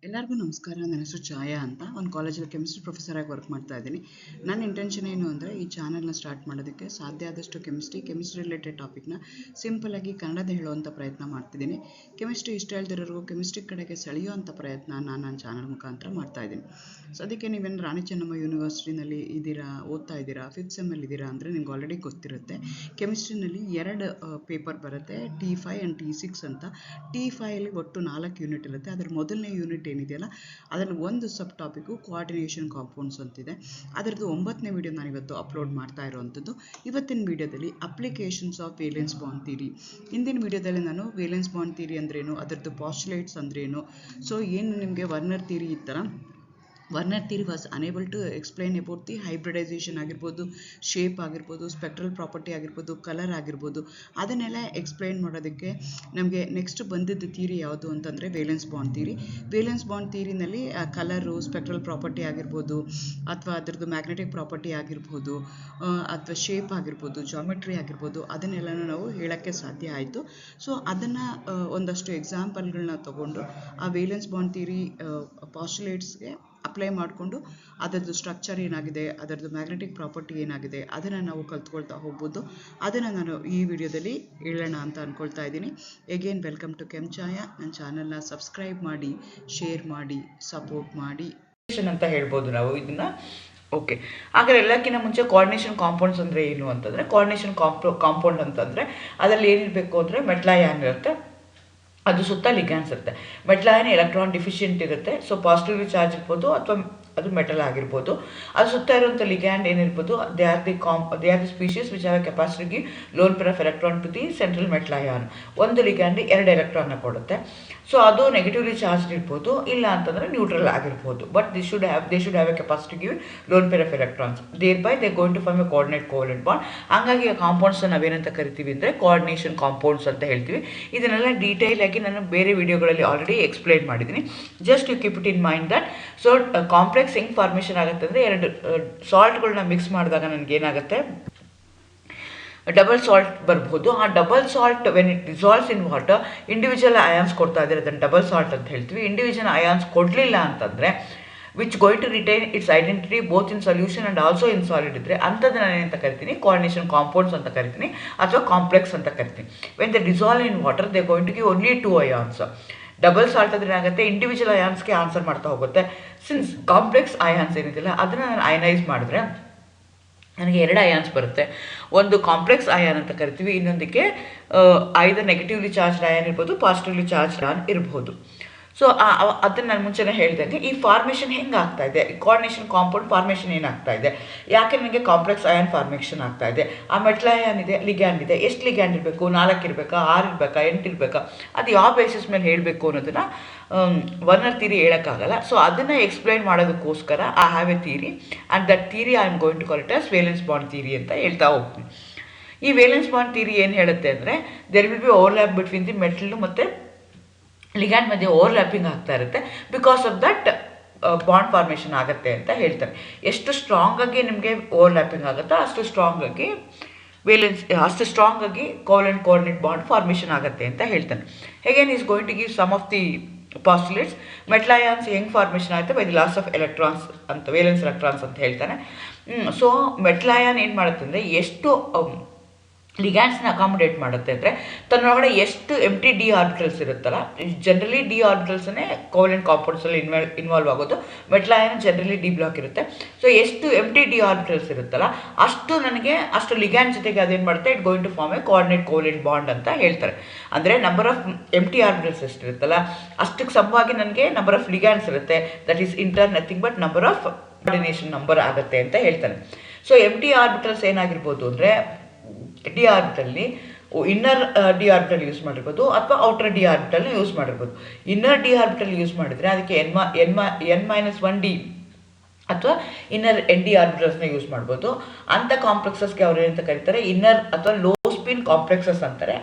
ಎಲ್ಲರಿಗೂ ನಮಸ್ಕಾರ. ನನ್ನ ಹೆಸರು ಛಾಯಾ ಅಂತ. ಒಂದು ಕಾಲೇಜಲ್ಲಿ ಕೆಮಿಸ್ಟ್ರಿ ಪ್ರೊಫೆಸರ್ ಆಗಿ ವರ್ಕ್ ಮಾಡ್ತಾ ಇದ್ದೀನಿ. ನನ್ನ ಇಂಟೆನ್ಷನ್ ಏನು ಅಂದರೆ, ಈ ಚಾನಲ್ನ ಸ್ಟಾರ್ಟ್ ಮಾಡೋದಕ್ಕೆ ಸಾಧ್ಯ ಆದಷ್ಟು ಕೆಮಿಸ್ಟ್ರಿ ರಿಲೇಟೆಡ್ ಟಾಪಿಕ್ನ ಸಿಂಪಲಾಗಿ ಕನ್ನಡದ ಹೇಳುವಂಥ ಪ್ರಯತ್ನ ಮಾಡ್ತಿದ್ದೀನಿ. ಕೆಮಿಸ್ಟ್ರಿ ಇಷ್ಟ ಹೇಳ್ದಿರೋರಿಗೂ ಕೆಮಿಸ್ಟ್ರಿ ಕಡೆಗೆ ಸೆಳೆಯುವಂಥ ಪ್ರಯತ್ನ ನಾನು ನನ್ನ ಚಾನಲ್ ಮುಖಾಂತರ ಮಾಡ್ತಾ ಇದ್ದೀನಿ. ಸೊ ಅದಕ್ಕೆ ನೀವೇನು ರಾಣಿ ಚೆನ್ನಮ್ಮ ಯೂನಿವರ್ಸಿಟಿನಲ್ಲಿ ಇದ್ದೀರಾ, ಓದ್ತಾ ಇದ್ದೀರಾ, 5th ಸೆಮ್ಮಲ್ಲಿ ಇದ್ದೀರಾ ಅಂದರೆ ನಿಮ್ಗೆ ಆಲ್ರೆಡಿ ಗೊತ್ತಿರುತ್ತೆ. ಕೆಮಿಸ್ಟ್ರಿನಲ್ಲಿ 2 ಪೇಪರ್ ಬರುತ್ತೆ, T5 ಆ್ಯಂಡ್ T6 ಅಂತ. T5ಅಲ್ಲಿ ಒಟ್ಟು 4 ಯೂನಿಟ್ ಇರುತ್ತೆ. ಅದರ ಮೊದಲನೇ ಯೂನಿಟ್ ಏನಿದೆಯಲ್ಲ, ಅದರಲ್ಲಿ ಒಂದು ಸಬ್ ಟಾಪಿಕ್ಕು ಕೋಆರ್ಡಿನೇಷನ್ ಕಾಂಪೌಂಡ್ಸ್ ಅಂತಿದೆ. ಅದರದ್ದು 9ನೇ ವಿಡಿಯೋ ನಾನು ಇವತ್ತು ಅಪ್ಲೋಡ್ ಮಾಡ್ತಾ ಇರೋವಂಥದ್ದು. ಇವತ್ತಿನ ವಿಡಿಯೋದಲ್ಲಿ applications of valence bond theory. ಹಿಂದಿನ ವಿಡಿಯೋದಲ್ಲಿ ನಾನು ವೇಲೆನ್ಸ್ ಬಾಂಡ್ ಥಿಯರಿ ಅಂದ್ರೇನು, ಅದರದ್ದು ಪಾಸ್ಟುಲೇಟ್ಸ್ ಅಂದ್ರೇನು, ಸೊ ಏನು ನಿಮಗೆ ವರ್ನರ್ ಥಿಯರಿ ಈ ಥರ Werner theory was unable to explain about the hybridisation ಆಗಿರ್ಬೋದು, ಶೇಪ್ ಆಗಿರ್ಬೋದು, ಸ್ಪೆಕ್ಟ್ರಲ್ ಪ್ರಾಪರ್ಟಿ ಆಗಿರ್ಬೋದು, ಕಲರ್ ಆಗಿರ್ಬೋದು, ಅದನ್ನೆಲ್ಲ ಎಕ್ಸ್ಪ್ಲೈನ್ ಮಾಡೋದಕ್ಕೆ ನಮಗೆ ನೆಕ್ಸ್ಟ್ ಬಂದಿದ್ದ ಥಿಯರಿ ಯಾವುದು ಅಂತಂದರೆ valence bond theory. Valence bond ಥಿಯರಿನಲ್ಲಿ ಕಲರು, ಸ್ಪೆಕ್ಟ್ರಲ್ ಪ್ರಾಪರ್ಟಿ ಆಗಿರ್ಬೋದು, ಅಥವಾ ಅದರದ್ದು ಮ್ಯಾಗ್ನೆಟಿಕ್ ಪ್ರಾಪರ್ಟಿ ಆಗಿರ್ಬೋದು, ಅಥವಾ ಶೇಪ್ ಆಗಿರ್ಬೋದು, ಜಾಮೆಟ್ರಿ ಆಗಿರ್ಬೋದು, ಅದನ್ನೆಲ್ಲನೂ ನಾವು ಹೇಳೋಕ್ಕೆ ಸಾಧ್ಯ ಆಯಿತು. ಸೊ ಅದನ್ನು ಒಂದಷ್ಟು ಎಕ್ಸಾಂಪಲ್ಗಳನ್ನ ತಗೊಂಡು ಆ ವೇಲೆನ್ಸ್ ಬಾಂಡ್ ಥಿಯರಿ ಪಾಸ್ಟುಲೇಟ್ಸ್ಗೆ ಅಪ್ಲೈ ಮಾಡಿಕೊಂಡು ಅದರದ್ದು ಸ್ಟ್ರಕ್ಚರ್ ಏನಾಗಿದೆ, ಅದರದ್ದು ಮ್ಯಾಗ್ನೆಟಿಕ್ ಪ್ರಾಪರ್ಟಿ ಏನಾಗಿದೆ, ಅದನ್ನು ನಾವು ಕಲ್ತ್ಕೊಳ್ತಾ ಹೋಗ್ಬೋದು. ಅದನ್ನು ನಾನು ಈ ವಿಡಿಯೋದಲ್ಲಿ ಹೇಳೋಣ ಅಂತ ಅಂದ್ಕೊಳ್ತಾ ಇದ್ದೀನಿ. ಎಗೇನ್ ವೆಲ್ಕಮ್ ಟು ಛಾಯಾ. ನನ್ನ ಚಾನಲ್ನ ಸಬ್ಸ್ಕ್ರೈಬ್ ಮಾಡಿ, ಶೇರ್ ಮಾಡಿ, ಸಪೋರ್ಟ್ ಮಾಡಿ ಅಂತ ಹೇಳ್ಬೋದು ನಾವು ಇದನ್ನು. ಓಕೆ, ಹಾಗಾದ್ರೆ ಎಲ್ಲಕ್ಕಿಂತ ಮುಂಚೆ ಕೋಆರ್ಡಿನೇಷನ್ ಕಾಂಪೌಂಡ್ಸ್ ಅಂದರೆ ಏನು ಅಂತಂದರೆ, ಕೋಆರ್ಡಿನೇಷನ್ ಕಾಂಪೌಂಡ್ ಅಂತಂದರೆ ಅದರಲ್ಲಿ ಏನಿರಬೇಕು ಅಂದರೆ ಮೆಟ್ಲಾಯಾನ್ ಇರುತ್ತೆ, ಅದು ಸುತ್ತ ಲಿಗ್ಯಾಂಡ್ಸ್ ಇರುತ್ತೆ. ಮೆಟ್ಲಾಯನ್ ಎಲೆಕ್ಟ್ರಾನ್ ಡಿಫಿಷಿಯೆಂಟ್ ಇರುತ್ತೆ, ಸೊ ಪಾಸಿಟಿವ್ಲಿ ಚಾರ್ಜ್ ಇರ್ಬೋದು ಅಥವಾ ಅದು ಮೆಟಲ್ ಆಗಿರ್ಬೋದು. ಅದು ಸುತ್ತ ಇರುವಂಥ ಲಿಗ್ಯಾಂಡ್ ಏನಿರ್ಬೋದು, they are the species which have capacity lone pair of electron to the central metal ion. ಒಂದು ಲಿಗ್ಯಾಂಡ್ 2 ಎಲೆಕ್ಟ್ರಾನ್ನ ಕೊಡುತ್ತೆ. ಸೊ ಅದು ನೆಗೆಟಿವ್ಲಿ ಚಾರ್ಜ್ ಇರ್ಬೋದು, ಇಲ್ಲ ಅಂತಂದರೆ ನ್ಯೂಟ್ರಲ್ ಆಗಿರ್ಬೋದು. But they should have a capacity give lone pair of electrons. Thereby they going to form a coordinate covalent bond. ಹಾಗಾಗಿ ಆ ಕಾಂಪೌಂಡ್ಸ್ ನಾವೇನಂತ ಕರಿತೀವಿ ಅಂದರೆ ಕೋಆರ್ಡಿನೇಷನ್ ಕಾಂಪೌಂಡ್ಸ್ ಅಂತ ಹೇಳ್ತೀವಿ. ಇದನ್ನೆಲ್ಲ ಡೀಟೇಲ್ ಆಗಿ ನಾನು ಬೇರೆ ವಿಡಿಯೋಗಳಲ್ಲಿ ಆಲ್ರೆಡಿ ಎಕ್ಸ್ಪ್ಲೈನ್ ಮಾಡಿದ್ದೀನಿ. Just you keep it in mind that. So complex ಹೆಂಗೆ ಫಾರ್ಮೇಷನ್ ಆಗುತ್ತೆ ಅಂದರೆ, 2 ಸಾಲ್ಟ್ಗಳನ್ನ ಮಿಕ್ಸ್ ಮಾಡಿದಾಗ ನನಗೇನಾಗುತ್ತೆ, ಡಬಲ್ ಸಾಲ್ಟ್ ಬರ್ಬೋದು. ಆ double salt when it dissolves in water, individual ions ಕೊಡ್ತಾ ಇದ್ದಾರೆ, ಅದನ್ನು ಡಬಲ್ ಸಾಲ್ಟ್ ಅಂತ ಹೇಳ್ತೀವಿ. ಇಂಡಿವಿಜುವಲ್ ಅಯಾನ್ಸ್ ಕೊಡಲಿಲ್ಲ ಅಂತಂದರೆ which going to retain its identity both in solution and also in solid ಇದ್ದರೆ ಅಂಥದ್ದು ನಾನು ಏನಂತ ಕರಿತೀನಿ, ಕೋಆರ್ಡಿನೇಷನ್ ಕಾಂಪೌಂಡ್ಸ್ ಅಂತ ಕರಿತೀನಿ ಅಥವಾ ಕಾಂಪ್ಲೆಕ್ಸ್ ಅಂತ ಕರಿತೀನಿ. When the dissolve in water they going to give only 2 ions. Double salt ಆದರೆ ಏನಾಗುತ್ತೆ, ಇಂಡಿವಿಜುವಲ್ ಅಯಾನ್ಸ್ಗೆ ಆನ್ಸರ್ ಮಾಡ್ತಾ ಹೋಗುತ್ತೆ. ಸಿನ್ಸ್ ಕಾಂಪ್ಲೆಕ್ಸ್ ಅಯಾನ್ಸ್ ಏನಿದೆಯಲ್ಲ ಅದನ್ನು ನಾನು ಅಯನೈಸ್ ಮಾಡಿದ್ರೆ ನನಗೆ 2 ಅಯಾನ್ಸ್ ಬರುತ್ತೆ. ಒಂದು ಕಾಂಪ್ಲೆಕ್ಸ್ ಅಯಾನ್ ಅಂತ ಕರಿತೀವಿ, ಇನ್ನೊಂದಕ್ಕೆ ಐದರ್ ನೆಗೆಟಿವ್ಲಿ ಚಾರ್ಜ್ ಅಯಾನ್ ಇರ್ಬೋದು, ಪಾಸಿಟಿವ್ಲಿ ಚಾರ್ಜ್ ಅಯಾನ್ ಇರ್ಬೋದು. ಸೊ ಅದನ್ನು ನಾನು ಮುಂಚೆನೇ ಹೇಳ್ದಂಗೆ ಈ ಫಾರ್ಮೇಷನ್ ಹೆಂಗೆ ಆಗ್ತಾ ಇದೆ, ಕೋಆರ್ಡಿನೇಷನ್ ಕಾಂಪೌಂಡ್ ಫಾರ್ಮೇಷನ್ ಏನಾಗ್ತಾ ಇದೆ, ಯಾಕೆ ನನಗೆ ಕಾಂಪ್ಲೆಕ್ಸ್ ಅಯಾನ್ ಫಾರ್ಮೇಷನ್ ಆಗ್ತಾ ಇದೆ. ಆ ಮೆಟ್ಲಾಯಾನ್ ಇದೆ, ಲಿಗ್ಯಾಂಡ್ ಇದೆ, ಎಷ್ಟು ಲಿಗ್ಯಾಂಡ್ ಇರಬೇಕು, 4 ಇರಬೇಕಾ, 6 ಇರಬೇಕಾ, 8 ಇರಬೇಕಾ, ಅದು ಯಾವ ಬೇಸಿಸ್ ಮೇಲೆ ಹೇಳಬೇಕು ಅನ್ನೋದನ್ನು ವರ್ನರ್ ಥಿಯರಿ ಹೇಳೋಕ್ಕಾಗಲ್ಲ. ಸೊ ಅದನ್ನು ಎಕ್ಸ್ಪ್ಲೈನ್ ಮಾಡೋದಕ್ಕೋಸ್ಕರ I have a theory and that theory I am going to call it as valence bond theory ಅಂತ ಹೇಳ್ತಾ ಹೋಗ್ತೀನಿ. ಈ ವೇಲೆನ್ಸ್ ಬಾಂಡ್ ಥಿಯರಿ ಏನು ಹೇಳುತ್ತೆ ಅಂದರೆ, there will be overlap between the metal ಮತ್ತು ಲಿಗ್ಯಾಂಡ್ ಮಧ್ಯೆ ಓವರ್ಲ್ಯಾಪಿಂಗ್ ಆಗ್ತಾ ಇರುತ್ತೆ. Because of that bond formation ಆಗುತ್ತೆ ಅಂತ ಹೇಳ್ತಾರೆ. ಎಷ್ಟು ಸ್ಟ್ರಾಂಗಾಗಿ ನಿಮಗೆ ಓವರ್ಲ್ಯಾಪಿಂಗ್ ಆಗುತ್ತೋ ಅಷ್ಟು ಸ್ಟ್ರಾಂಗಾಗಿ ಕೋವೆಲೆಂಟ್ ಕೋಆರ್ಡಿನೇಟ್ ಬಾಂಡ್ ಫಾರ್ಮೇಷನ್ ಆಗುತ್ತೆ ಅಂತ ಹೇಳ್ತಾನೆ. ಹೇಗೇನ್ is going to give some of the postulates. Metal ions ಹೆಂಗೆ ಫಾರ್ಮೇಷನ್ ಆಗುತ್ತೆ, by the loss of electrons ಅಂತ, ವೇಲೆನ್ಸ್ ಎಲೆಕ್ಟ್ರಾನ್ಸ್ ಅಂತ ಹೇಳ್ತಾನೆ. ಸೊ ಮೆಟ್ಲಾಯಾನ್ ಏನು ಮಾಡುತ್ತೆ ಅಂದರೆ, ಎಷ್ಟು ಲಿಗ್ಯಾಂಡ್ಸ್ನ ಅಕಾಮಡೇಟ್ ಮಾಡುತ್ತೆ ಅಂದರೆ, ತನ್ನೊಳಗಡೆ ಎಷ್ಟು ಎಂಟಿ ಡಿ ಆರ್ಬಿಟಲ್ಸ್ ಇರುತ್ತಲ್ಲ, ಜನರಲಿ ಡಿ ಆರ್ಬಿಟಲ್ಸನ್ನೇ ಕೋವೆಲೆಂಟ್ ಕಾಂಪೌಂಡ್ಸಲ್ಲಿ ಇನ್ವಾಲ್ವ್ ಆಗೋದು. ಮೆಟ್ಲಾಯಾನ್ ಜನರಲಿ ಡಿ ಬ್ಲಾಕ್ ಇರುತ್ತೆ. ಸೊ ಎಷ್ಟು ಎಂಟಿ ಡಿ ಆರ್ಬಿಟಲ್ಸ್ ಇರುತ್ತಲ್ಲ ಅಷ್ಟು ಲಿಗ್ಯಾಂಡ್ ಜೊತೆಗೆ ಅದೇನು ಮಾಡುತ್ತೆ, it going to form a coordinate covalent bond ಅಂತ ಹೇಳ್ತಾರೆ. ಅಂದರೆ ನಂಬರ್ ಆಫ್ ಎಂಟಿ ಆರ್ಬಿಟಲ್ಸ್ ಎಷ್ಟಿರುತ್ತಲ್ಲ ಅಷ್ಟಕ್ಕೆ ಸಮವಾಗಿ ನನಗೆ ನಂಬರ್ ಆಫ್ ಲಿಗ್ಯಾಂಡ್ಸ್ ಇರುತ್ತೆ. That is inter nothing but number of coordination number ಆಗುತ್ತೆ ಅಂತ ಹೇಳ್ತಾನೆ. ಸೊ ಎಂಟಿ ಆರ್ಬಿಟಲ್ಸ್ ಏನಾಗಿರ್ಬೋದು ಅಂದರೆ, ಡಿ ಆರ್ಬಿಟಲ್ಲಿ ಇನ್ನರ್ ಡಿ ಆರ್ಬಿಟಲ್ ಯೂಸ್ ಮಾಡಿರ್ಬೋದು ಅಥವಾ ಔಟರ್ ಡಿ ಆರ್ಬಿಟಲ್ನ ಯೂಸ್ ಮಾಡಿರ್ಬೋದು. ಇನ್ನರ್ ಡಿ ಆರ್ಬಿಟಲ್ ಯೂಸ್ ಮಾಡಿದರೆ ಅದಕ್ಕೆ N-1 ಡಿ ಅಥವಾ ಇನ್ನರ್ ಎನ್ ಡಿ ಆರ್ಬಿಟಲ್ಸ್ನ ಯೂಸ್ ಮಾಡ್ಬೋದು. ಅಂಥ ಕಾಂಪ್ಲೆಕ್ಸಸ್ಗೆ ಅವ್ರು ಏನಂತ ಕರೀತಾರೆ, ಇನ್ನರ್ ಅಥವಾ ಲೋ ಸ್ಪಿನ್ ಕಾಂಪ್ಲೆಕ್ಸಸ್ ಅಂತಾರೆ.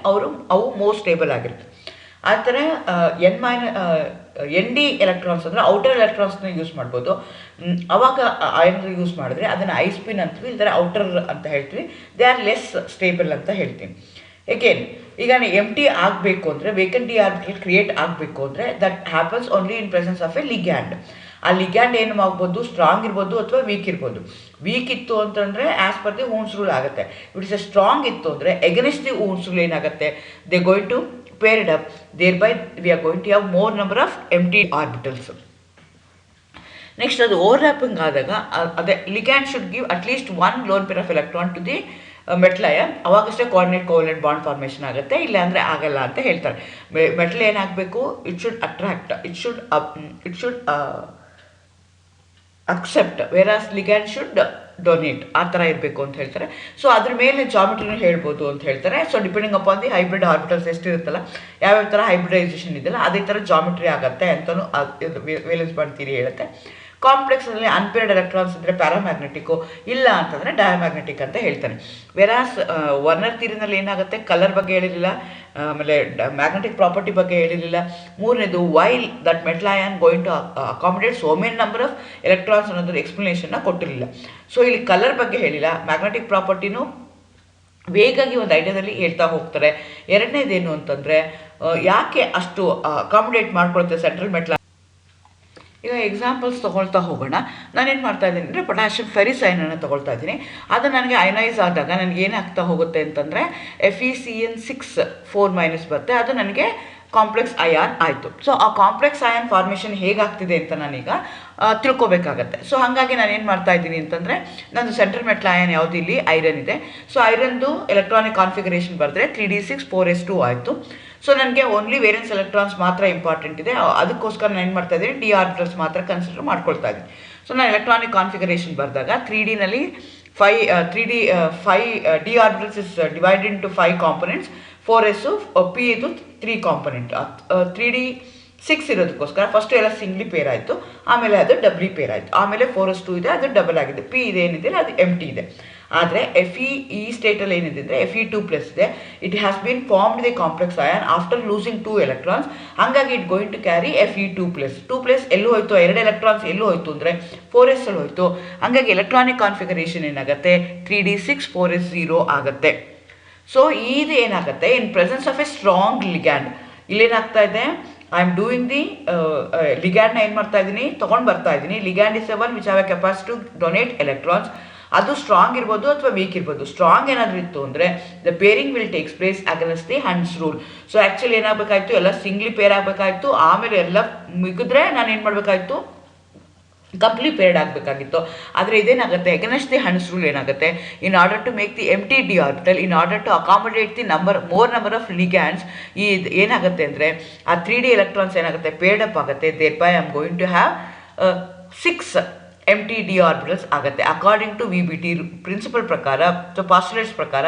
ಅವು ಮೋಸ್ಟ್ ಸ್ಟೇಬಲ್ ಆಗಿರುತ್ತೆ. ಆ ಥರ ಎನ್ ಡಿ ಎಲೆಕ್ಟ್ರಾನ್ಸ್ ಅಂದರೆ ಔಟರ್ ಎಲೆಕ್ಟ್ರಾನ್ಸ್ನ ಯೂಸ್ ಮಾಡ್ಬೋದು. ಅವಾಗ ಅಯನ್ ಯೂಸ್ ಮಾಡಿದ್ರೆ ಅದನ್ನು ಐ ಸ್ಪಿನ್ ಅಂತೀವಿ, ಇಲ್ದರೆ ಔಟರ್ ಅಂತ ಹೇಳ್ತೀವಿ. ದೇ ಆರ್ ಲೆಸ್ ಸ್ಟೇಬಲ್ ಅಂತ ಹೇಳ್ತೀವಿ. ಎಗೇನ್ ಈಗ ಎಮ್ ಟಿ ಆಗಬೇಕು ಅಂದರೆ ವೇಕೆಂಟ್ ಡಿ ಆರ್ಬಿಟಲ್ ಕ್ರಿಯೇಟ್ ಆಗಬೇಕು ಅಂದರೆ that happens only in presence of a ligand. ಆ ಲಿಗ್ಯಾಂಡ್ ಏನು ಆಗ್ಬೋದು, ಸ್ಟ್ರಾಂಗ್ ಇರ್ಬೋದು ಅಥವಾ ವೀಕ್ ಇರ್ಬೋದು. ವೀಕ್ ಇತ್ತು ಅಂತಂದರೆ as per the Hund's rule ಆಗುತ್ತೆ. ಇಟ್ ಇಸ್ ಎ ಸ್ಟ್ರಾಂಗ್ ಇತ್ತು ಅಂದರೆ ಎಗನೆಸ್ಟ್ ದಿ ಓನ್ಸ್ ರೂಲ್ ಏನಾಗುತ್ತೆ, they going to pair it up, thereby we are going to have more number of empty orbitals. Next ಅದು overlapping ಆದಾಗ ಅದೇ ligand should give at least one lone pair of electron to the metal ion, ಅವಾಗಷ್ಟೇ coordinate covalent bond formation ಆಗುತ್ತೆ, ಇಲ್ಲಾಂದರೆ ಆಗಲ್ಲ ಅಂತ ಹೇಳ್ತಾರೆ. Metal ಏನಾಗಬೇಕು, it should attract, it should accept, whereas ligand should donate, ಆ ಥರ ಇರಬೇಕು ಅಂತ ಹೇಳ್ತಾರೆ. ಸೊ ಅದ್ರ ಮೇಲೆ ಜಾಮೆಟ್ರಿನೂ ಹೇಳ್ಬೋದು ಅಂತ ಹೇಳ್ತಾರೆ. So depending upon the hybrid orbitals ಎಷ್ಟಿರುತ್ತಲ್ಲ, ಯಾವ್ಯಾವ ಥರ ಹೈಬ್ರಿಡೈಸೇಷನ್ ಇದೆಯಲ್ಲ ಅದೇ ಥರ ಜಾಮೆಟ್ರಿ ಆಗುತ್ತೆ ಅಂತಲೂ ವೇಲೆನ್ಸ್ ಬಾಂಡ್ ಥಿಯರಿ ಹೇಳುತ್ತೆ. ಕಾಂಪ್ಲೆಕ್ಸಲ್ಲಿ ಅನ್ಪೇರ್ಡ್ ಎಲೆಕ್ಟ್ರಾನ್ಸ್ ಇದ್ದರೆ ಪ್ಯಾರಾಮ್ಯಾಗ್ನೆಟಿಕ್ಕು, ಇಲ್ಲ ಅಂತಂದರೆ ಡಯಾಮ್ಯಾಗ್ನೆಟಿಕ್ ಅಂತ ಹೇಳ್ತಾನೆ. ವೆರಾಸ್ ವರ್ನರ್ ಥಿಯರಿನಲ್ಲಿ ಏನಾಗುತ್ತೆ, ಕಲರ್ ಬಗ್ಗೆ ಹೇಳಿರಲಿಲ್ಲ, ಆಮೇಲೆ ಮ್ಯಾಗ್ನೆಟಿಕ್ ಪ್ರಾಪರ್ಟಿ ಬಗ್ಗೆ ಹೇಳಿರಲಿಲ್ಲ. ಮೂರನೇದು while that metal ion going to accommodate so many number of electrons ಅನ್ನೋದ್ರ ಎಕ್ಸ್ಪ್ಲನೇಷನ್ನ ಕೊಟ್ಟಿರಲಿಲ್ಲ. ಸೊ ಇಲ್ಲಿ ಕಲರ್ ಬಗ್ಗೆ ಹೇಳಿಲ್ಲ, ಮ್ಯಾಗ್ನೆಟಿಕ್ ಪ್ರಾಪರ್ಟಿನೂ ವೇಗಾಗಿ ಒಂದು ಐಡಿಯಾದಲ್ಲಿ ಹೇಳ್ತಾ ಹೋಗ್ತಾರೆ. ಎರಡನೇದೇನು ಅಂತಂದರೆ ಯಾಕೆ ಅಷ್ಟು ಅಕಾಮಿಡೇಟ್ ಮಾಡ್ಕೊಳುತ್ತೆ ಸೆಂಟ್ರಲ್ ಮೆಟಲ್. ಈಗ ಎಕ್ಸಾಂಪಲ್ಸ್ ತೊಗೊಳ್ತಾ ಹೋಗೋಣ. ನಾನೇನು ಮಾಡ್ತಾ ಇದ್ದೀನಿ ಅಂದರೆ ಪೊಟ್ಯಾಷಿಯಮ್ ಫೆರಿಸ್ ಅಯನನ್ನು ತೊಗೊಳ್ತಾ ಇದ್ದೀನಿ. ಅದು ನನಗೆ ಅಯನೈಸ್ ಆದಾಗ ನನಗೆ ಏನಾಗ್ತಾ ಹೋಗುತ್ತೆ ಅಂತಂದರೆ Fe4- ಬರುತ್ತೆ, ಅದು ನನಗೆ ಕಾಂಪ್ಲೆಕ್ಸ್ ಅಯಾನ್ ಆಯಿತು. ಸೊ ಆ ಕಾಂಪ್ಲೆಕ್ಸ್ ಅಯಾನ್ ಫಾರ್ಮೇಷನ್ ಹೇಗಾಗ್ತಿದೆ ಅಂತ ನಾನೀಗ ತಿಳ್ಕೊಬೇಕಾಗತ್ತೆ. ಸೊ ಹಾಗಾಗಿ ನಾನು ಏನು ಮಾಡ್ತಾ ಇದ್ದೀನಿ ಅಂತಂದರೆ, ನಂದು ಸೆಂಟ್ರಲ್ ಮೆಟಲ್ ಅಯಾನ್ ಯಾವುದು ಇಲ್ಲಿ ಐರನ್ ಇದೆ. ಸೊ ಐರನ್ದು ಎಲೆಕ್ಟ್ರಾನಿಕ್ ಕಾನ್ಫಿಗರೇಷನ್ ಬರೆದ್ರೆ 3d6 4s2 ಆಯಿತು. ಸೊ ನನಗೆ ಓನ್ಲಿ ವೇರೆನ್ಸ್ ಎಲೆಕ್ಟ್ರಾನ್ಸ್ ಮಾತ್ರ ಇಂಪಾರ್ಟೆಂಟ್ ಇದೆ, ಅದಕ್ಕೋಸ್ಕರ ನಾನು ಏನು ಮಾಡ್ತಾ ಇದ್ದೀನಿ, ಡಿ ಆರ್ಬಿಟಲ್ಸ್ ಮಾತ್ರ ಕನ್ಸಿಡರ್ ಮಾಡ್ಕೊಳ್ತಾ ಇದ್ದೀನಿ. ಸೊ ನಾನು ಎಲೆಕ್ಟ್ರಾನಿಕ್ ಕಾನ್ಫಿಗರೇಷನ್ ಬರೆದಾಗ 3Dನಲ್ಲಿ 5 D orbitals is divided into 5 components, 4s, p ಇದು 3 ಕಾಂಪೊನೆಂಟ್. 3d6 ಇರೋದಕ್ಕೋಸ್ಕರ ಫಸ್ಟು ಎಲ್ಲ ಸಿಂಗ್ಲಿ ಪೇರ್ ಆಯಿತು, ಆಮೇಲೆ ಅದು ಡಬ್ಲಿ ಪೇರ್ ಆಯಿತು, ಆಮೇಲೆ 4s2 ಇದೆ, ಅದು ಡಬಲ್ ಆಗಿದೆ, p ಇದೇನಿದೆ ಅದು ಎಂಟಿ ಇದೆ. ಆದರೆ Fe ಈ ಸ್ಟೇಟಲ್ಲಿ ಏನಿದೆ ಅಂದರೆ Fe2+ ಇದೆ. It has been formed the complex ion after losing 2 electrons. ಹಾಗಾಗಿ it going to carry Fe2+. ಎಲ್ಲೂ ಹೋಯ್ತು, 2 ಎಲೆಕ್ಟ್ರಾನ್ಸ್ ಎಲ್ಲೂ ಹೋಯ್ತು ಅಂದರೆ 4s ಅಲ್ಲಿ ಹೋಯ್ತು. ಹಾಗಾಗಿ ಎಲೆಕ್ಟ್ರಾನಿಕ್ ಕಾನ್ಫಿಗರೇಷನ್ ಏನಾಗುತ್ತೆ, 3d6 4s0 ಆಗುತ್ತೆ. ಸೊ ಇದು ಏನಾಗುತ್ತೆ, in presence of a strong ligand, ಇಲ್ಲೇನಾಗ್ತಾ ಇದೆ, ಐ ಆಮ್ ಡೂಯಿಂಗ್ ದಿ ಲಿಗ್ಯಾಂಡ್ನ ಏನು ಮಾಡ್ತಾ ಇದ್ದೀನಿ, ತೊಗೊಂಡು ಬರ್ತಾ ಇದ್ದೀನಿ. Ligand is one which have a capacity to donate electrons. ಅದು ಸ್ಟ್ರಾಂಗ್ ಇರ್ಬೋದು ಅಥವಾ ವೀಕ್ ಇರ್ಬೋದು. ಸ್ಟ್ರಾಂಗ್ ಏನಾದರೂ ಇತ್ತು ಅಂದರೆ the pairing will takes place against the Hund's rule. So actually ಏನಾಗಬೇಕಾಯ್ತು, ಎಲ್ಲ ಸಿಂಗ್ಲಿ ಪೇರ್ ಆಗಬೇಕಾಯ್ತು, ಆಮೇಲೆ ಎಲ್ಲ ಮುಗಿದ್ರೆ ನಾನು ಏನು ಮಾಡಬೇಕಾಯ್ತು, ಕಂಪ್ಲೀಟ್ ಪೇರ್ಡ್ ಆಗಬೇಕಾಗಿತ್ತು. ಆದರೆ ಇದೇನಾಗುತ್ತೆ, ಅಗೇನ್ಸ್ಟ್ ದಿ ಹ್ಯಾಂಡ್ಸ್ ರೂಲ್ ಏನಾಗುತ್ತೆ, in order to make the empty d orbital, in order to accommodate the more number of ligands, ಏನಾಗುತ್ತೆ ಅಂದರೆ ಆ 3D ಎಲೆಕ್ಟ್ರಾನ್ಸ್ ಏನಾಗುತ್ತೆ, ಪೇರ್ಡ್ ಅಪ್ ಆಗುತ್ತೆ. Thereby I am going to have 6 empty d orbitals ಆಗುತ್ತೆ. According to VBT principle ಪ್ರಕಾರ, so postulates ಪ್ರಕಾರ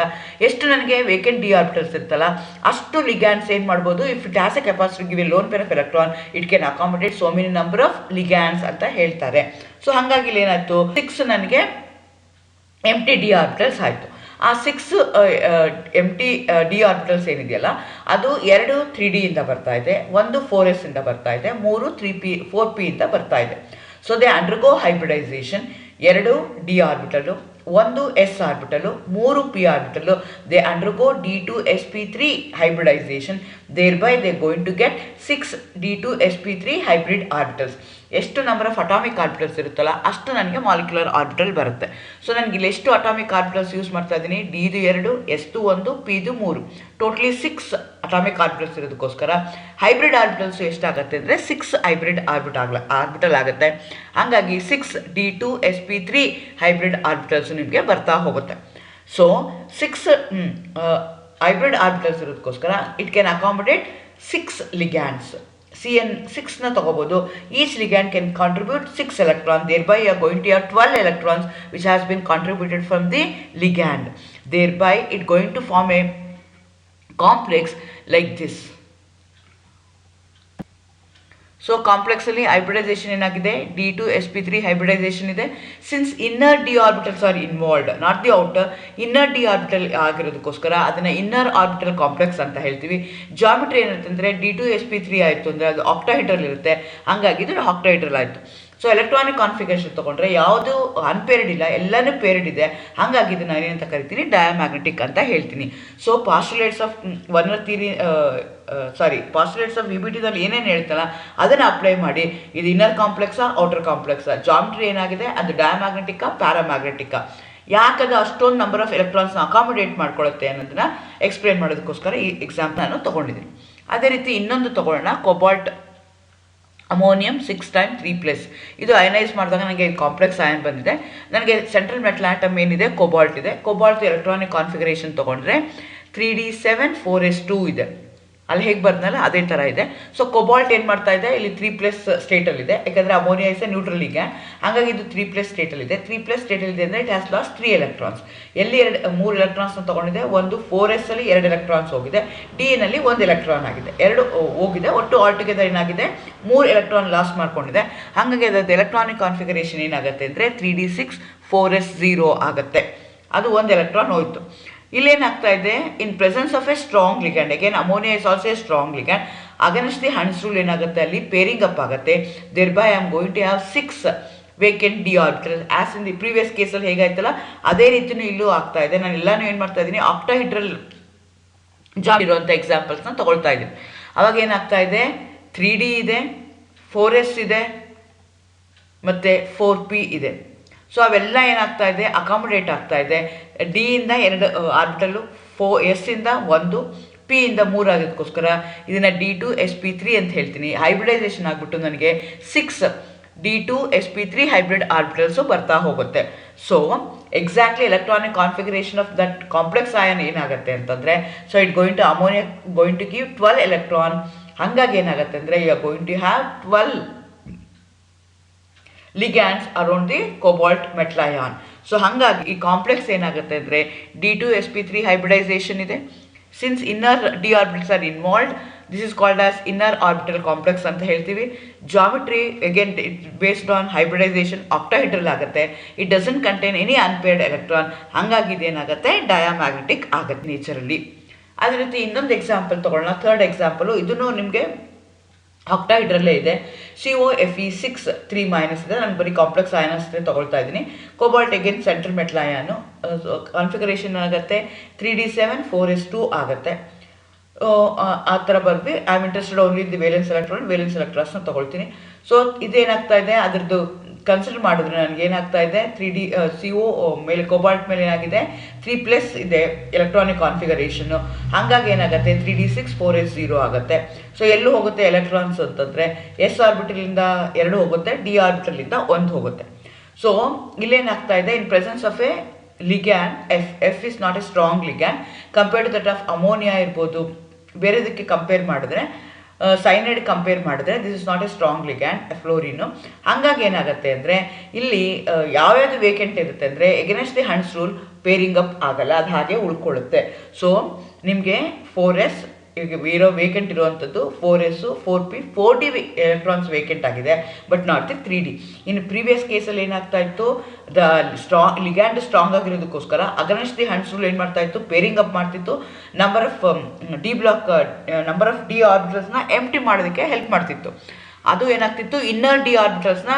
ಎಷ್ಟು ನನಗೆ ವೇಕೆಂಟ್ ಡಿ ಆರ್ಬಿಟಲ್ಸ್ ಇರ್ತಲ್ಲ ಅಷ್ಟು ಲಿಗ್ಯಾಂಡ್ಸ್ ಏನು ಮಾಡ್ಬೋದು, if it has A capacity give A loan pair of electron, it can accommodate so many number of ligands ಅಂತ ಹೇಳ್ತಾರೆ. ಸೊ ಹಾಗಾಗಿ ಇಲ್ಲಿ ಏನಾಯಿತು, 6 ನನಗೆ ಎಂಟಿ ಡಿ ಆರ್ಬಿಟಲ್ಸ್ ಆಯಿತು. ಆ 6 ಎಂಟಿ ಡಿ ಆರ್ಬಿಟಲ್ಸ್ ಏನಿದೆಯಲ್ಲ ಅದು 2 3D ಇಂದ ಬರ್ತಾ ಇದೆ, 1 4s ಇಂದ ಬರ್ತಾ ಇದೆ, 3 3p 4p ಇಂದ ಬರ್ತಾ ಇದೆ. So they undergo hybridisation. 2 d orbital, 1 s orbital, 3 p orbital. They undergo D2sp3 hybridisation. Thereby they going to get 6 D2sp3 hybrid orbitals. ಎಷ್ಟು ನಂಬರ್ ಆಫ್ ಅಟಾಮಿಕ್ ಆರ್ಬಿಟಲ್ಸ್ ಇರುತ್ತಲ್ಲ ಅಷ್ಟು ನನಗೆ ಮಾಲಿಕ್ಯುಲರ್ ಆರ್ಬಿಟಲ್ ಬರುತ್ತೆ. So ನನಗೆ ಇಲ್ಲಿ ಎಷ್ಟು ಅಟಾಮಿಕ್ ಆರ್ಬಿಟಲ್ಸ್ ಯೂಸ್ ಮಾಡ್ತಾ ಇದ್ದೀನಿ, D2 2, S2 1, P2 3, totally 6 atomic orbitals ಇರೋದಕ್ಕೋಸ್ಕರ ಹೈಬ್ರಿಡ್ ಆರ್ಬಿಟಲ್ಸ್ ಎಷ್ಟಾಗುತ್ತೆ ಅಂದರೆ 6 ಹೈಬ್ರಿಡ್ ಆರ್ಬಿಟಲ್ ಆಗುತ್ತೆ. ಹಾಗಾಗಿ 6 D2sp3 ಹೈಬ್ರಿಡ್ ಆರ್ಬಿಟಲ್ಸ್ ನಿಮಗೆ ಬರ್ತಾ ಹೋಗುತ್ತೆ. ಸೊ 6 ಹೈಬ್ರಿಡ್ ಆರ್ಬಿಟಲ್ಸ್ ಇರೋದಕ್ಕೋಸ್ಕರ ಇಟ್ ಕ್ಯಾನ್ ಅಕಾಮಿಡೇಟ್ 6 ಲಿಗ್ಯಾಂಡ್ಸ್. CN6ನ ತಗೋಬೋದು. Each ligand can contribute 6 electrons. Thereby you are going to have 12 electrons which has been contributed from the ligand. Thereby it going to form a complex like this. So ಕಾಂಪ್ಲೆಕ್ಸಲ್ಲಿ hybridisation ಏನಾಗಿದೆ, D2sp3 hybridisation ಇದೆ. Since inner D orbitals are involved, not the outer, inner D orbital ಆಗಿರೋದಕ್ಕೋಸ್ಕರ ಅದನ್ನು inner orbital complex ಅಂತ ಹೇಳ್ತೀವಿ. Geometry ಏನಿರುತ್ತೆ ಅಂದರೆ D2sp3 ಆಯಿತು ಅಂದರೆ ಅದು ಆಕ್ಟಾಹೈಡ್ರಲ್ ಇರುತ್ತೆ, ಹಾಗಾಗಿ ಇದು ಆಕ್ಟಾಹೈಡ್ರಲ್ ಆಯಿತು. ಸೊ ಎಲೆಕ್ಟ್ರಾನಿಕ್ ಕಾನ್ಫಿಗರೇಷನ್ ತೊಗೊಂಡ್ರೆ ಯಾವುದು ಅನ್ಪೇರ್ಡ್ ಇಲ್ಲ, ಎಲ್ಲನೂ ಪೇರ್ಡ್ ಇದೆ. ಹಾಗಾಗಿ ಇದನ್ನು ಏನಂತ ಕರಿತೀನಿ, ಡಯಾಮ್ಯಾಗ್ನೆಟಿಕ್ ಅಂತ ಹೇಳ್ತೀನಿ. So postulates of Werner theory postulates of ವಿಬಿಟಿದಲ್ಲಿ ಏನೇನು ಹೇಳ್ತಲ್ಲ ಅದನ್ನು ಅಪ್ಲೈ ಮಾಡಿ ಇದು ಇನ್ನರ್ ಕಾಂಪ್ಲೆಕ್ಸಾ ಔಟರ್ ಕಾಂಪ್ಲೆಕ್ಸಾ, ಜಾಮೆಟ್ರಿ ಏನಾಗಿದೆ ಅದು ಡಯಾಮ್ಯಾಗ್ನೆಟಿಕ್ಕಾ ಪ್ಯಾರಾಮ್ಯಾಗ್ನೆಟಿಕ್ಕಾ, ಯಾಕದು ಅಷ್ಟೊಂದು ನಂಬರ್ ಆಫ್ ಎಲೆಕ್ಟ್ರಾನ್ಸ್ನ ಅಕಾಮಿಡೇಟ್ ಮಾಡ್ಕೊಳ್ಳುತ್ತೆ ಅನ್ನೋದನ್ನ ಎಕ್ಸ್ಪ್ಲೇನ್ ಮಾಡೋದಕ್ಕೋಸ್ಕರ ಈ ಎಕ್ಸಾಂಪಲ್ ನಾನು ತೊಗೊಂಡಿದ್ದೀನಿ. ಅದೇ ರೀತಿ ಇನ್ನೊಂದು ತೊಗೊಳ್ಳೋಣ, ಕೊಬಾಲ್ಟ್ ಅಮೋನಿಯಂ 6 3+. ಇದು ಅಯನೈಸ್ ಮಾಡಿದಾಗ ನನಗೆ ಕಾಂಪ್ಲೆಕ್ಸ್ ಅಯನ್ ಬಂದಿದೆ. ನನಗೆ ಸೆಂಟ್ರಲ್ ಮೆಟಲ್ ಆಟಮ್ ಏನಿದೆ ಕೋಬಾಲ್ಟ್ ಇದೆ. ಕೋಬಾಲ್ಟ್ ಎಲೆಕ್ಟ್ರಾನಿಕ್ ಕಾನ್ಫಿಗರೇಷನ್ ತೊಗೊಂಡ್ರೆ 3d7 4s2 ಇದೆ. ಅಲ್ಲಿ ಹೇಗೆ ಬರ್ದಲ್ಲ ಅದೇ ಥರ ಇದೆ. ಸೊ ಕೊಬಾಲ್ಟ್ ಏನು ಮಾಡ್ತಾ ಇದೆ, ಇಲ್ಲಿ 3+ ಸ್ಟೇಟಲ್ಲಿದೆ, ಯಾಕಂದರೆ ammonia is A neutral ligand, ಹಾಗಾಗಿ ಇದು 3+ ಸ್ಟೇಟಲ್ಲಿದೆ. 3+ ಸ್ಟೇಟಲ್ಲಿದೆ ಅಂದರೆ ಇಟ್ ಹ್ಯಾಸ್ ಲಾಸ್ಟ್ 3 ಎಲೆಕ್ಟ್ರಾನ್ಸ್. ಎಲ್ಲಿ 3 ಎಲೆಕ್ಟ್ರಾನ್ಸ್ನ ತೊಗೊಂಡಿದೆ, ಒಂದು 4s ಅಲ್ಲಿ 2 ಎಲೆಕ್ಟ್ರಾನ್ಸ್ ಹೋಗಿದೆ, ಡಿ ನಲ್ಲಿ 1 ಎಲೆಕ್ಟ್ರಾನ್ ಆಗಿದೆ, 2 ಹೋಗಿದೆ, ಒಟ್ಟು ಆಲ್ಟುಗೆದರ್ ಏನಾಗಿದೆ 3 ಎಲೆಕ್ಟ್ರಾನ್ ಲಾಸ್ಟ್ ಮಾಡ್ಕೊಂಡಿದೆ. ಹಾಗಾಗಿ ಅದರದ್ದು ಎಲೆಕ್ಟ್ರಾನಿಕ್ ಕಾನ್ಫಿಗರೇಷನ್ ಏನಾಗುತ್ತೆ ಅಂದರೆ 3d6 4s0 ಆಗುತ್ತೆ. ಅದು 1 ಎಲೆಕ್ಟ್ರಾನ್ ಹೋಯಿತು. ಇಲ್ಲೇನಾಗ್ತಾ ಇದೆ, in presence of a strong ligand, again ammonia is also a strong ligand, against the Hund's rule ಏನಾಗುತ್ತೆ, ಅಲ್ಲಿ ಪೇರಿಂಗ್ ಅಪ್ ಆಗುತ್ತೆ. Thereby I am going to have 6 vacant D orbital. As in the previous ಕೇಸಲ್ಲಿ ಹೇಗಾಯ್ತಲ್ಲ ಅದೇ ರೀತಿಯೂ ಇಲ್ಲೂ ಆಗ್ತಾ ಇದೆ. ನಾನು ಎಲ್ಲಾನು ಏನು ಮಾಡ್ತಾ ಇದ್ದೀನಿ, ಆಕ್ಟಾಹೆಡ್ರಲ್ ಜಾಮ್ ಇರುವಂಥ ಎಕ್ಸಾಂಪಲ್ಸ್ನ ತಗೊಳ್ತಾ ಇದ್ದೀನಿ. ಅವಾಗ ಏನಾಗ್ತಾ ಇದೆ, 3d ಇದೆ, 4s ಇದೆ ಮತ್ತು 4p ಇದೆ. ಸೊ ಅವೆಲ್ಲ ಏನಾಗ್ತಾ ಇದೆ, ಅಕಾಮಿಡೇಟ್ ಆಗ್ತಾ ಇದೆ. ಡಿ ಇಂದ 2 ಆರ್ಬಿಟಲು, ಎಸ್ ಇಂದ 1, ಪಿ ಇಂದ 3 ಆಗೋದಕ್ಕೋಸ್ಕರ ಇದನ್ನು D2 sp3 ಅಂತ ಹೇಳ್ತೀನಿ. ಹೈಬ್ರಿಡೈಸೇಷನ್ ಆಗಿಬಿಟ್ಟು ನನಗೆ 6 D2 sp3 ಹೈಬ್ರಿಡ್ ಆರ್ಬಿಟಲ್ಸು ಬರ್ತಾ ಹೋಗುತ್ತೆ. So exactly electronic configuration of that complex ion ಏನಾಗುತ್ತೆ ಅಂತಂದರೆ, so it going to ammonia going to give 12 electron. ಹಾಗಾಗಿ ಏನಾಗುತ್ತೆ ಅಂದರೆ you are going to have 12 ligands around the cobalt metal ion. So ಹಾಗಾಗಿ ಈ complex ಏನಾಗುತ್ತೆ ಅಂದರೆ D2 sp3 ಹೈಬ್ರಿಡೈಸೇಷನ್ ಇದೆ. Since inner D orbitals are involved, this is called as inner orbital complex ಅಂತ ಹೇಳ್ತೀವಿ. Geometry again it based on hybridisation octahedral ಆಗುತ್ತೆ. It doesn't contain any unpaired electron, ಹಾಗಾಗಿ ಇದೇನಾಗುತ್ತೆ diamagnetic ಆಗುತ್ತೆ ನೇಚರಲ್ಲಿ. ಅದೇ ರೀತಿ ಇನ್ನೊಂದು ಎಕ್ಸಾಂಪಲ್ ತೊಗೊಳ್ಳೋಣ, ಥರ್ಡ್ ಎಕ್ಸಾಂಪಲು. ಇದನ್ನು ನಿಮಗೆ ಆಕ್ಟಾಹೆಡ್ರಲ್ಲೇ ಇದೆ. COFe6 3- ಇದೆ. ನಾನು ಬರೀ ಕಾಂಪ್ಲೆಕ್ಸ್ ಅಯಾನ್ ಅಷ್ಟೇ ತೊಗೊಳ್ತಾ ಇದ್ದೀನಿ. Cobalt again central metal ion, configuration ಆಗುತ್ತೆ 3d7 4s2 ಆಗುತ್ತೆ. ಆ ಥರ ಬರ್ದು I am interested only the valence ಎಲೆಕ್ಟ್ರಾನ್ಸ್ನ ತೊಗೊಳ್ತೀನಿ. ಸೊ ಇದೇನಾಗ್ತಾ ಇದೆ, ಅದರದ್ದು ಕನ್ಸಿಡರ್ ಮಾಡಿದ್ರೆ ನನಗೆ ಏನಾಗ್ತಾ ಇದೆ, 3d CO ಮೇಲೆ ಕೋಬಾಲ್ಟ್ ಮೇಲೆ ಏನಾಗಿದೆ 3+ ಇದೆ ಎಲೆಕ್ಟ್ರಾನಿಕ್ ಕಾನ್ಫಿಗರೇಷನ್ನು. ಹಾಗಾಗಿ ಏನಾಗುತ್ತೆ 3d6 4s0 ಆಗುತ್ತೆ. ಸೊ ಎಲ್ಲೂ ಹೋಗುತ್ತೆ ಎಲೆಕ್ಟ್ರಾನ್ಸ್ ಅಂತಂದರೆ ಎಸ್ ಆರ್ಬಿಟಲಿಂದ 2 ಹೋಗುತ್ತೆ, ಡಿ ಆರ್ಬಿಟಲಿಂದ 1 ಹೋಗುತ್ತೆ. ಸೊ ಇಲ್ಲೇನಾಗ್ತಾ ಇದೆ, in presence of a ligand F is not a strong ligand compared to that of ammonia ಇರ್ಬೋದು, ಬೇರೆದಕ್ಕೆ ಕಂಪೇರ್ ಮಾಡಿದ್ರೆ ಸೈನೈಡ್ ಕಂಪೇರ್ ಮಾಡಿದ್ರೆ this is not a strong ligand fluorine. ಹಾಗಾಗಿ ಏನಾಗುತ್ತೆ ಅಂದರೆ ಇಲ್ಲಿ ಯಾವ್ಯಾವುದು ವೇಕೆಂಟ್ ಇರುತ್ತೆ ಅಂದರೆ against the Hund's rule pairing up ಆಗಲ್ಲ, ಅದು ಹಾಗೆ ಉಳ್ಕೊಳ್ಳುತ್ತೆ. ಸೊ ನಿಮಗೆ 4s ಈಗ ಇರೋ ವೇಕೆಂಟ್ ಇರುವಂಥದ್ದು 4s 4p 4d electrons vacant ಆಗಿದೆ, ಬಟ್ ನಾಟ್ ದಿ 3d. ಇನ್ನು ಪ್ರೀವಿಯಸ್ ಕೇಸಲ್ಲಿ ಏನಾಗ್ತಾ ಇತ್ತು, ದ ಲಿಗ್ಯಾಂಡ್ ಸ್ಟ್ರಾಂಗ್ ಆಗಿರೋದಕ್ಕೋಸ್ಕರ ಅಗೇನ್ಸ್ಟ್ ದಿ ಹಂಡ್ಸ್ ರೂಲ್ ಏನು ಮಾಡ್ತಾ ಇತ್ತು, ಪೇರಿಂಗ್ ಅಪ್ ಮಾಡ್ತಿತ್ತು. ನಂಬರ್ ಆಫ್ ಡಿ ಆರ್ಬಿಟಲ್ಸ್ನ ಎಂಪ್ಟಿ ಮಾಡೋದಕ್ಕೆ ಹೆಲ್ಪ್ ಮಾಡ್ತಿತ್ತು. ಅದು ಏನಾಗ್ತಿತ್ತು, ಇನ್ನರ್ ಡಿ ಆರ್ಬಿಟಲ್ಸ್ನ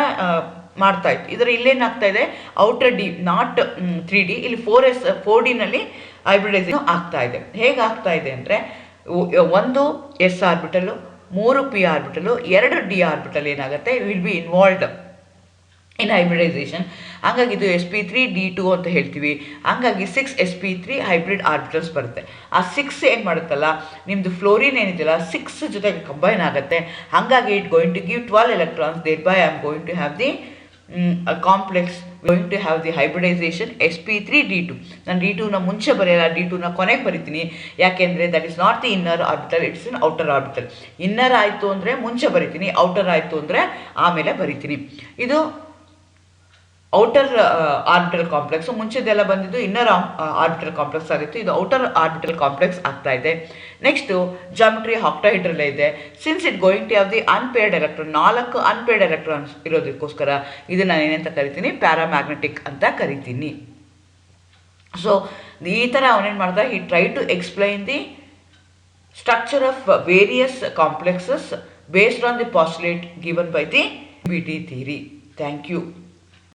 ಮಾಡ್ತಾ ಇತ್ತು. ಇದರ ಇಲ್ಲೇನಾಗ್ತಾ ಇದೆ, ಔಟರ್ ಡಿ ನಾಟ್ 3d, ಇಲ್ಲಿ 4d ನಲ್ಲಿ ಹೈಬ್ರಿಡೈಸೇಷನ್ ಆಗ್ತಾ ಇದೆ. ಹೇಗಾಗ್ತಾ ಇದೆ ಅಂದರೆ 1 s orbital, 3 p orbital, 2 d orbital ಏನಾಗುತ್ತೆ will be involved in hybridisation. ಹಾಗಾಗಿ ಇದು sp3 d2 ಅಂತ ಹೇಳ್ತೀವಿ. ಹಾಗಾಗಿ 6 sp3 ಹೈಬ್ರಿಡ್ ಆರ್ಬಿಟಲ್ಸ್ ಬರುತ್ತೆ. ಆ 6 ಏನು ಮಾಡುತ್ತಲ್ಲ, ನಿಮ್ಮದು ಫ್ಲೋರಿನ್ ಏನಿದೆಯಲ್ಲ 6 ಜೊತೆಗೆ ಕಂಬೈನ್ ಆಗುತ್ತೆ. ಹಾಗಾಗಿ it going to give 12 electrons. Thereby I am going to have the complex going to have the hybridisation sp3 d2. ನಾನು d2ನ ಮುಂಚೆ ಬರೆಯಲ್ಲ, d2ನ ಕೊನೆಗೆ ಬರಿತೀನಿ. ಯಾಕೆಂದರೆ that is not the inner orbital, it's in outer orbital. Inner ಆಯಿತು ಅಂದರೆ ಮುಂಚೆ ಬರಿತೀನಿ, outer ಆಯಿತು ಅಂದರೆ ಆಮೇಲೆ ಬರಿತೀನಿ. ಇದು ಔಟರ್ ಆರ್ಬಿಟಲ್ ಕಾಂಪ್ಲೆಕ್ಸ್. ಮುಂಚೆದೆಲ್ಲ ಬಂದಿದ್ದು ಇನ್ನರ್ ಆರ್ಬಿಟಲ್ ಕಾಂಪ್ಲೆಕ್ಸ್ ಆಗಿತ್ತು, ಇದು ಔಟರ್ ಆರ್ಬಿಟಲ್ ಕಾಂಪ್ಲೆಕ್ಸ್ ಆಗ್ತಾ ಇದೆ. ನೆಕ್ಸ್ಟು ಜಾಮೆಟ್ರಿ ಆಕ್ಟಾಹೆಡ್ರಲ್ ಇದೆ. Since it going to have the unpaired electron, 4 unpaired electrons ಇರೋದಕ್ಕೋಸ್ಕರ ಇದು ನಾನು ಏನಂತ ಕರಿತೀನಿ, ಪ್ಯಾರಾಮ್ಯಾಗ್ನೆಟಿಕ್ ಅಂತ ಕರಿತೀನಿ. ಸೊ ಈ ಥರ ಅವನೇನು ಮಾಡ್ದ, he try to explain the structure of various complexes based on the postulate given by the BT theory. Thank you.